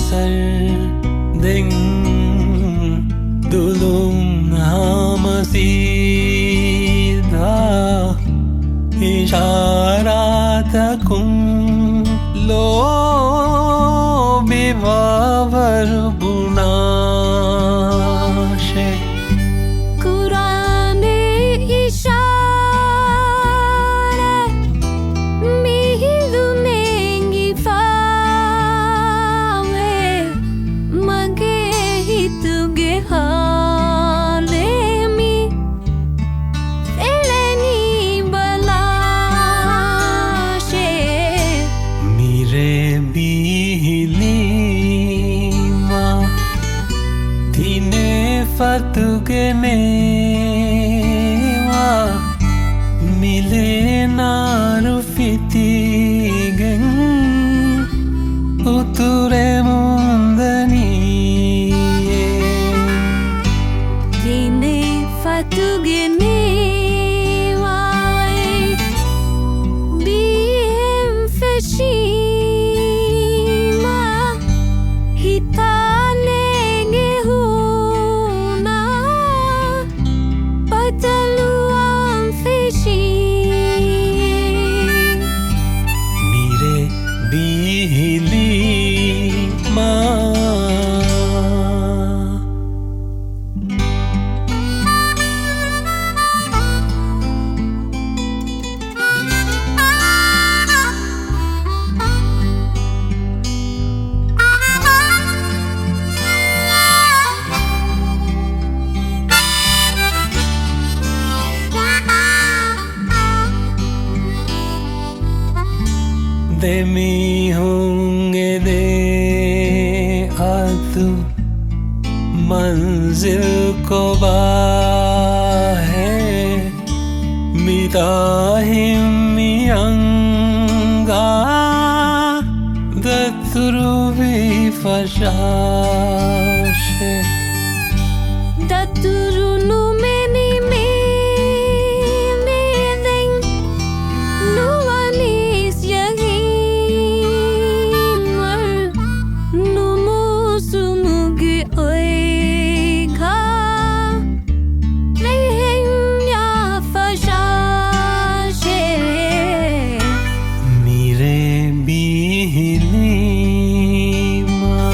Sarding dulong hamasida isyarat akong lobi babar bunashe Kurane ishare mihidu nengi fawe mage hituge hale mi eleni balashe mire bihili ma dine fatuge mewa mile naru fitigen uture mundani dine fatuge mewai biem feshima hitane gehuna pataluam feshi mire bihili ma de mi होंगे दे आतु मंजिल को बाहे मिताहिम मियंगा दत्रुवी फशाशे daturunu meni me medeng nuanis yagimar numusumugi oiga lehnya fashashe mire bihili ma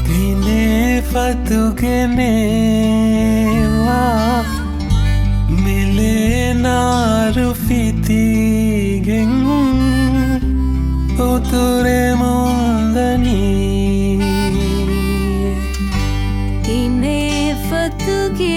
dine fatuge mewa mile naru fitigen uture mundani ine fatuge